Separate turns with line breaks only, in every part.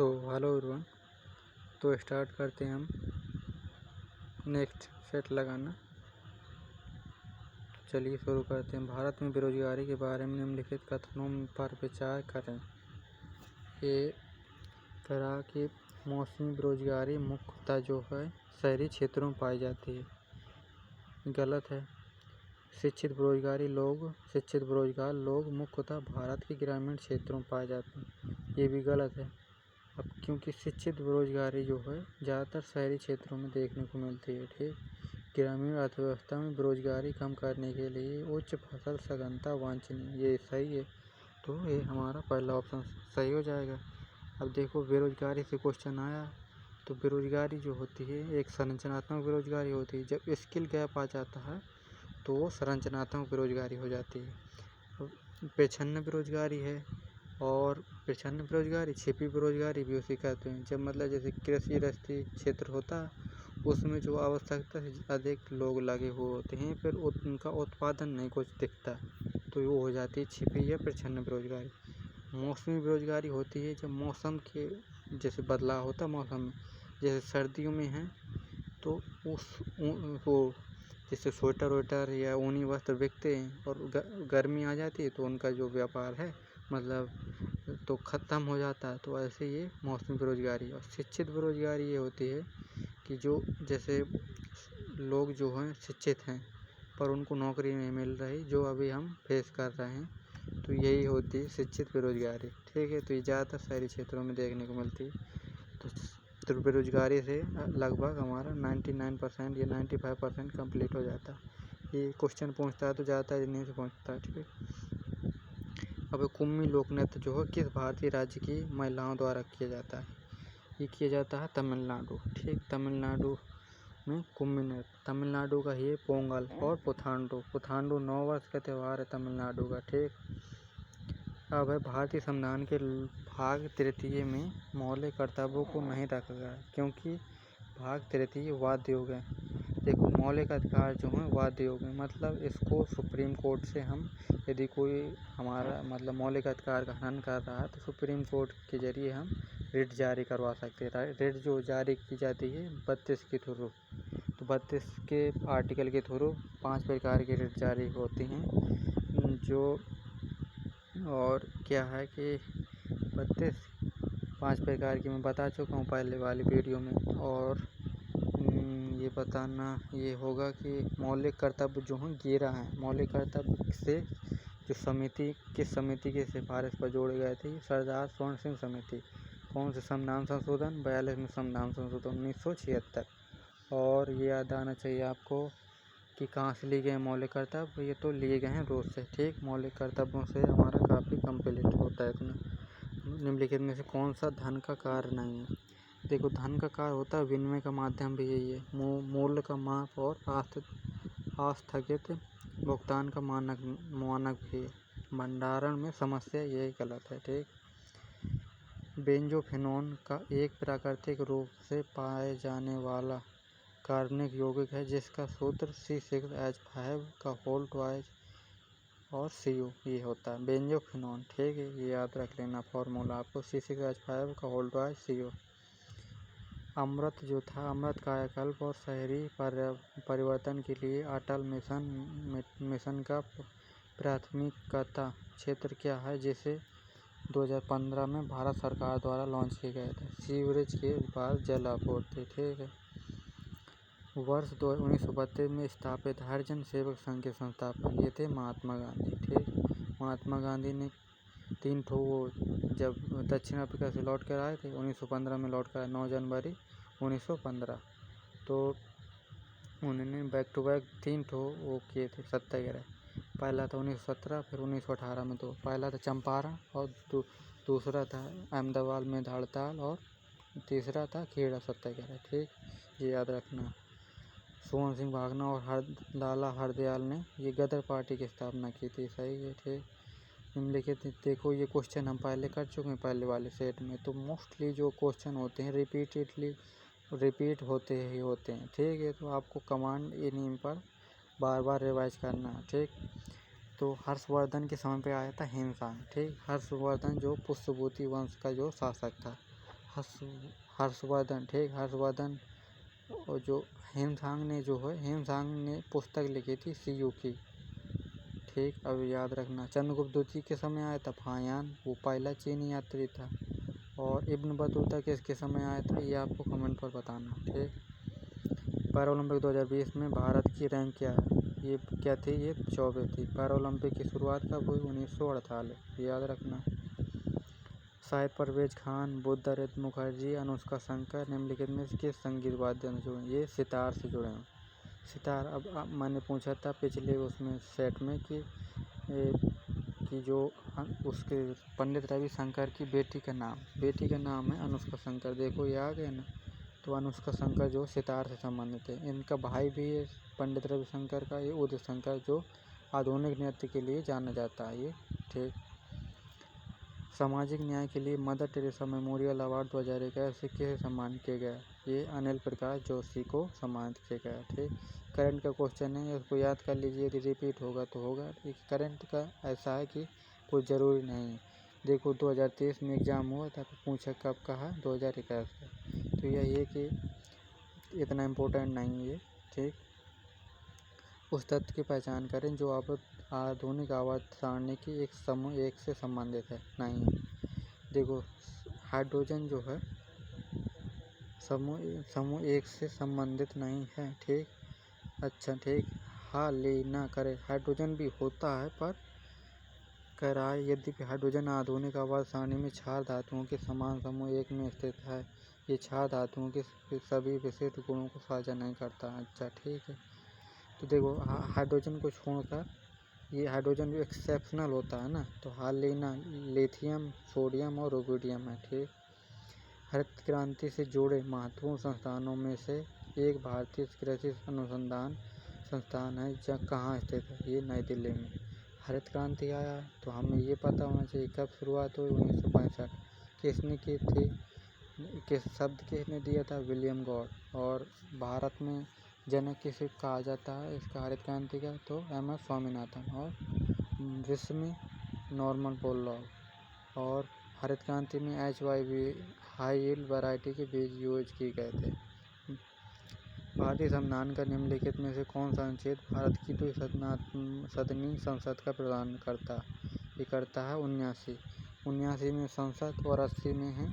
Hello everyone. तो start करते हैं हम नेक्स्ट सेट लगाना। चलिए शुरू करते हैं। भारत में बेरोजगारी के बारे में निम्नलिखित कथनों पर विचार करें। ये तरह की मौसमी बेरोजगारी मुख्यतः जो है शहरी क्षेत्रों में पाई जाती है। गलत है। शिक्षित बेरोजगार लोग मुख्यतः भारत के ग्रामीण क्षेत्रों में पाए जाते हैं। ये भी गलत है। अब क्योंकि शिक्षित बेरोजगारी जो है ज़्यादातर शहरी क्षेत्रों में देखने को मिलती है। ठीक, ग्रामीण अर्थव्यवस्था में बेरोजगारी कम करने के लिए उच्च फसल सघनता वांछनीय, ये सही है। तो ये हमारा पहला ऑप्शन सही हो जाएगा। अब देखो बेरोजगारी से क्वेश्चन आया, तो बेरोजगारी जो होती है एक संरचनात्मक बेरोजगारी होती है। जब स्किल गैप आ जाता है तो वो संरचनात्मक बेरोजगारी हो जाती है। पेछन्न बेरोजगारी है, और पेछन्न बेरोजगारी छिपी बेरोजगारी भी उसी कहते हैं। जब मतलब जैसे कृषि रस्ती क्षेत्र होता है उसमें जो आवश्यकता से अधिक लोग लगे हुए होते हैं, फिर उनका उत्पादन नहीं कुछ दिखता, तो वो हो जाती है छिपी या पेछन्न बेरोजगारी। मौसमी बेरोजगारी होती है जब मौसम के जैसे बदलाव होता है मौसम में, जैसे सर्दियों में है तो वो जैसे स्वेटर वेटर या ऊनी वस्त्र बिकते हैं, और गर्मी आ जाती है तो उनका जो व्यापार है मतलब तो ख़त्म हो जाता है। तो ऐसे ये मौसमी बेरोजगारी। और शिक्षित बेरोजगारी ये होती है कि जो जैसे लोग जो हैं शिक्षित हैं पर उनको नौकरी नहीं मिल रही, जो अभी हम फेस कर रहे हैं, तो यही होती है शिक्षित बेरोजगारी। ठीक है, तो ये ज़्यादातर शहरी क्षेत्रों में देखने को मिलती है। तो बेरोजगारी से लगभग हमारा 99% या 95% कंप्लीट हो जाता है। ये क्वेश्चन पूछता है तो ज़्यादातर नहीं से पूछता है। ठीक है। अब कुम्मी लोक नृत्य जो है किस भारतीय राज्य की महिलाओं द्वारा किया जाता है? ये किया जाता है तमिलनाडु। ठीक, तमिलनाडु में कुम्मी नृत्य। तमिलनाडु का ये पोंगल और पुथांडु 9 वर्ष का त्यौहार है तमिलनाडु का। ठीक, अब है भारतीय संविधान के भाग 3 में मौलिक कर्तव्यों को नहीं रखा गया क्योंकि भाग 3 वाद्य योग है। देखो मौलिक अधिकार जो हैं वाद्य योग है, मतलब इसको सुप्रीम कोर्ट से हम यदि कोई हमारा मतलब मौलिक अधिकार का हनन कर रहा है तो सुप्रीम कोर्ट के जरिए हम रिट जारी करवा सकते हैं। रिट जो जारी की जाती है 32 के थ्रू, तो 32 के आर्टिकल के थ्रू 5 प्रकार की रिट जारी होती हैं। जो और क्या है कि 5 प्रकार की मैं बता चुका हूँ पहले वाली वीडियो में। और ये बताना ये होगा कि मौलिक कर्तव्य जो हैं 11 हैं। मौलिक कर्तव्य से जो किस समिति की सिफारिश पर जोड़े गए थे? सरदार स्वर्ण सिंह समिति। कौन से संविधान संशोधन? 42 में संविधान संशोधन 1976। और ये याद आना चाहिए आपको कि कहाँ से लिए गए मौलिक कर्तव्य? ये तो लिए गए हैं रूस से। ठीक, मौलिक कर्तव्यों से हमारा काफ़ी कंप्लीट होता है इतना। निम्नलिखित में से कौन सा धन का कार्य नहीं है? देखो धन का कार्य होता है विनिमय का माध्यम भी यही है, मूल्य का माप और आस्थगित भुगतान का मानक भी है। भंडारण में समस्या यही गलत है। ठीक, बेंजोफिनोन का एक प्राकृतिक रूप से पाए जाने वाला कार्बनिक यौगिक है जिसका सूत्र C6H5 का होल ट्वाइस और CO ये होता है बेंजोफिनोन। ठीक है, ये याद रख लेना फॉर्मूला आपको, C6H5 का होल ट्वाइस CO। अमृत जो था, अमृत कायाकल्प और शहरी परिवर्तन के लिए अटल मिशन का प्राथमिकता क्षेत्र क्या है जिसे 2015 में भारत सरकार द्वारा लॉन्च किए गए थे? सीवरेज के बाद जल आपूर्ति। ठीक है। वर्ष 1932 में स्थापित हरिजन सेवक संघ के संस्थापक ये थे महात्मा गांधी। ठीक, महात्मा गांधी ने 3 ठो जब दक्षिण अफ्रीका से लौट कर आए थे 1915 में लौट कर 9 जनवरी 1915, तो उन्होंने बैक टू बैक 3 ठो वो किए थे सत्याग्रह। पहला था 1917, फिर 1918 में। तो पहला था चंपारण, और दूसरा था अहमदाबाद में हड़ताल, और तीसरा था खेड़ा सत्याग्रह। ठीक, ये याद रखना। स्वर्ण सिंह भागना और लाला हरदयाल ने ये गदर पार्टी की स्थापना की थी। सही है। ठीक, निम्नलिखित देखो ये क्वेश्चन हम पहले कर चुके हैं पहले वाले सेट में। तो मोस्टली जो क्वेश्चन होते हैं रिपीट होते ही होते हैं। ठीक है, तो आपको कमांड इन्हीं पर बार बार रिवाइज करना है। ठीक, तो हर्षवर्धन के समय पे आया था हिमसान। ठीक, हर्षवर्धन जो पुष्यभूति वंश का जो शासक था, हर्षवर्धन, ठीक, हर्षवर्धन। और जो हेमसांग ने पुस्तक लिखी थी सीयू की, ठीक। अब याद रखना, चंद्रगुप्त द्वितीय के समय आया था फाहियान, वो पहला चीनी यात्री था। और इब्न बतूता किसके समय आया था, ये आपको कमेंट पर बताना, ठीक। पैरालंपिक 2020 में भारत की रैंक क्या है, ये क्या थी, ये 24 थी। पैरालंपिक की शुरुआत कब हुई, 1948, याद रखना। शाहिद परवेज खान, बुद्धदत्त मुखर्जी, अनुष्का शंकर निम्नलिखित में से किस संगीत वाद्य से जुड़े, ये सितार से जुड़े हैं। सितार। अब मैंने पूछा था पिछले उसमें सेट में कि जो उसके पंडित रविशंकर की बेटी का नाम है अनुष्का शंकर, देखो ये आ गया ना। तो अनुष्का शंकर जो सितार से संबंधित है। इनका भाई भी है पंडित रविशंकर का, ये उदित शंकर, जो आधुनिक नृत्य के लिए जाना जाता है, ये, ठीक। सामाजिक न्याय के लिए मदर टेरेसा मेमोरियल अवार्ड 2021 से किसे सम्मानित किया गया, ये अनिल प्रकाश जोशी को सम्मानित किया गया, ठीक। करंट का क्वेश्चन है, उसको याद कर लीजिए, यदि रिपीट होगा तो होगा। करंट का ऐसा है कि कुछ ज़रूरी नहीं है। देखो 2023 में एग्ज़ाम हुआ था तो पूछा कब कहा, 2021 का, तो यही है कि इतना इम्पोर्टेंट नहीं है, ठीक। उस तथ्य की पहचान करें जो आधुनिक आवर्त सारणी की एक से संबंधित है, नहीं है। देखो हाइड्रोजन जो है समूह एक से संबंधित नहीं है, ठीक। अच्छा, ठीक। हाँ ले ना करे, हाइड्रोजन भी होता है पर कह रहा है यद्यपि हाइड्रोजन आधुनिक आवर्त सारणी में क्षार धातुओं के समान समूह एक में स्थित है, ये क्षार धातुओं के सभी विशिष्ट गुणों को साझा नहीं करता। अच्छा, ठीक है। तो देखो हाइड्रोजन को छोड़कर ये हाइड्रोजन जो एक्सेप्शनल होता है ना, तो हाल लेना लिथियम, सोडियम और रुबिडियम है, ठीक। हरित क्रांति से जुड़े महत्वपूर्ण संस्थानों में से एक भारतीय कृषि अनुसंधान संस्थान है, जहाँ कहाँ स्थित है, ये नई दिल्ली में। हरित क्रांति आया तो हमें ये पता होना चाहिए कब शुरुआत हुई, 1965। किसने की थी, किस शब्द किसने दिया था, विलियम गॉड। और भारत में जनक किसे कहा जाता है इसका हरित क्रांति का, तो MS स्वामीनाथन। और विश्व में नॉर्मन बोरलॉग। और हरित क्रांति में HYV हाई यील्ड वैरायटी के बीज यूज किए गए थे। भारतीय संविधान का निम्नलिखित में से कौन सा अनुच्छेद भारत की द्विसदनीय संसद का प्रदान करता है 79 में संसद और 80 में है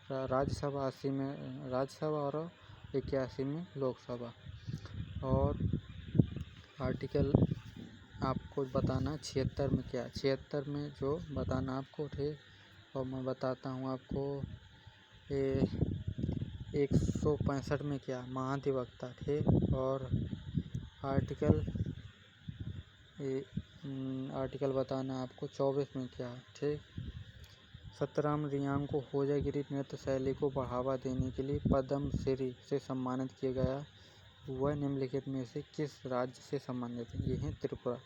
राज्यसभा, 80 में राज्यसभा और 81 में लोकसभा। और आर्टिकल आपको बताना 76 में क्या, 76 में जो बताना आपको, ठीक। और मैं बताता हूँ आपको 165 में क्या, महाधिवक्ता, ठीक। और आर्टिकल बताना आपको 24 में क्या, ठीक। सतराम रियांग को होजागिरी नृत्य शैली को बढ़ावा देने के लिए पद्म श्री से सम्मानित किया गया, वह निम्नलिखित में से किस राज्य से संबंधित है, ये है त्रिपुरा।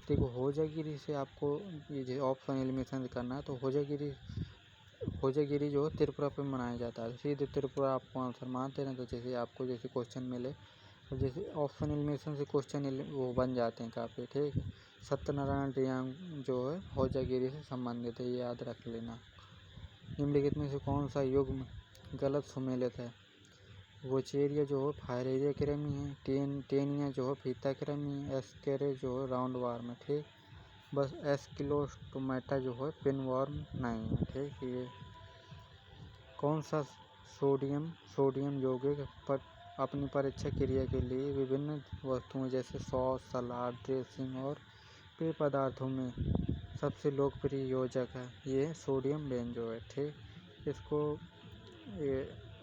देखो होजागिरी से आपको ये ऑप्शन एलिमिनेशन करना है, तो होजागिरी जो त्रिपुरा पे मनाया जाता है, सीधे त्रिपुरा आपको आंसर मानते हैं। तो जैसे आपको जैसे क्वेश्चन मिले, तो जैसे ऑप्शन एलिमिनेशन से क्वेश्चन वो बन जाते हैं काफ़ी, ठीक। सत्यनारायण रियांग जो है होजागिरी से संबंधित है, ये याद रख लेना। निम्नलिखित में से कौन सा युग्म गलत सुमेलित है, वोचेरिया जो है फायरेरिया कृमि है, टेनिया जो है फीता कृमि है, एस्केरे जो है राउंड वार्म है, ठीक। बस एस्किलोस्टोमेटा जो है पिनवर्म नहीं है, ठीक। ये कौन सा सोडियम यौगिक पर अपनी परीक्षा क्रिया के लिए विभिन्न वस्तुओं जैसे सॉस, सलाद, ड्रेसिंग और पेय पदार्थों में सबसे लोकप्रिय योजक है, ये सोडियम बेंजोएट, ठीक। इसको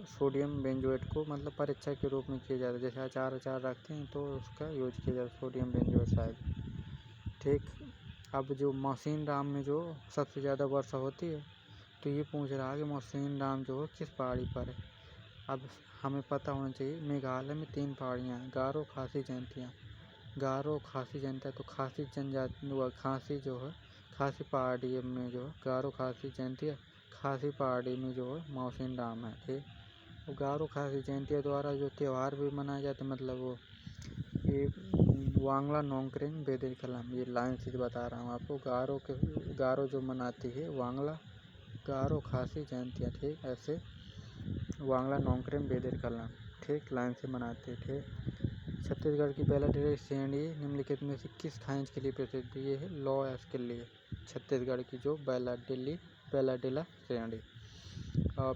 सोडियम बेंजोएट को मतलब परीक्षा के रूप में किया जाता है, जैसे अचार रखते हैं तो उसका यूज किया जाता है सोडियम बेंजोएट शायद, ठीक। अब जो मौसिन राम में जो सबसे ज़्यादा वर्षा होती है, तो ये पूछ रहा है कि मौसिन राम जो है किस पहाड़ी पर है। अब हमें पता होना चाहिए मेघालय में 3 पहाड़ियाँ हैं, गारो, खासी, जयंतिया। तो खासी जनजाति खासी जो है खासी पहाड़ी में जो है गारो, खासी, जयंतिया। खासी पहाड़ी में जो है मौसिन राम है, ठीक। तो गारो, खासी, जयंतिया द्वारा जो त्यौहार भी मनाए जाते हैं, मतलब वो ये वांगला नोंगक्रेन बेदिर कलम, ये लाइन से बता रहा हूँ आपको। गारो जो मनाती है वांगला गारो खासी जयंतियाँ, ठीक, ऐसे वांगला नोंगक्रेम बेदेर कला, ठीक, लाइन से मनाते, ठीक। छत्तीसगढ़ की बेला डेला श्रेणी निम्नलिखित में से किस खनिज के लिए प्रसिद्ध है? ये है लौह के लिए, छत्तीसगढ़ की जो बेला डेला श्रेणी। अब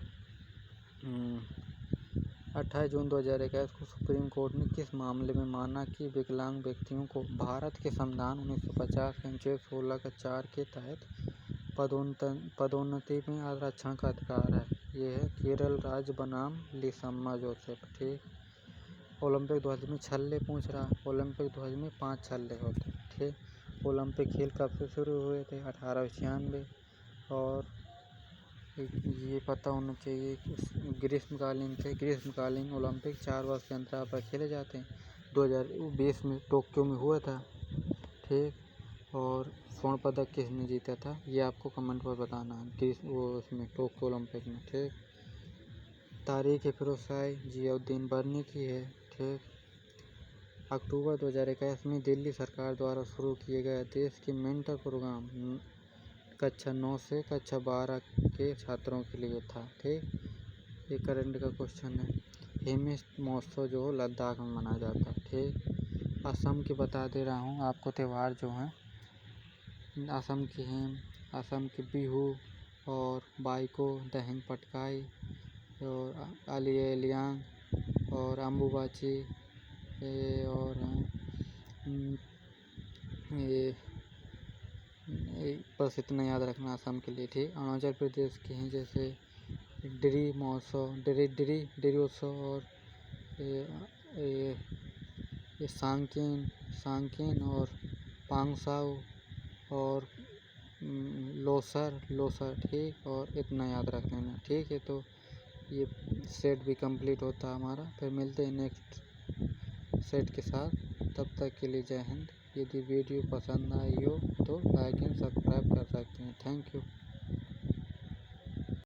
28 जून 2021 को सुप्रीम कोर्ट ने किस मामले में माना कि विकलांग व्यक्तियों को भारत के संविधान 1950 के अनुच्छेद 16 का 4 के तहत पदोन्नति में आरक्षण का अधिकार है? ये है केरल राज्य बनाम लिसम्मा जोसेफ, ठीक। ओलंपिक ध्वज में छल्ले पूछ रहा, ओलंपिक ध्वज में 5 छल्ले होते, ठीक। ओलंपिक खेल कब से शुरू हुए थे? 1896। और ये पता होना चाहिए कि ग्रीष्मकालीन ओलंपिक 4 वर्ष के अंतराल पर खेले जाते हैं। 2020 में टोक्यो में हुआ था, ठीक। और स्वर्ण पदक किसने जीता था? ये आपको कमेंट पर बताना है, उसमें टोक्यो ओलंपिक में, ठीक। तारीख फिरोजशाही जियाउद्दीन बर्नी की है, ठीक। अक्टूबर 2021 में दिल्ली सरकार द्वारा शुरू किए गए देश के मेंटर प्रोग्राम कक्षा 9 से कक्षा 12 के छात्रों के लिए था, ठीक। ये करंट का क्वेश्चन है। हेमिस महोत्सव जो लद्दाख में मनाया जाता है, ठीक। असम के बता दे रहा हूँ आपको त्यौहार जो हैं, असम के हेम, असम के बिहू और बाइको, दहन पटकाई और अलियांग और अम्बुबाची और ये बस इतना याद रखना असम के लिए, ठीक। अरुणाचल प्रदेश के हैं जैसे डिरी महोत्सव, डिरी उत्सव और ये सांकेन और पांगसाऊ और लोसर, ठीक। और इतना याद रख लेना, ठीक है। तो ये सेट भी कंप्लीट होता है हमारा, फिर मिलते हैं नेक्स्ट सेट के साथ। तब तक के लिए जय हिंद। यदि वीडियो पसंद आई हो तो लाइक एंड सब्सक्राइब कर सकते हैं। Thank you.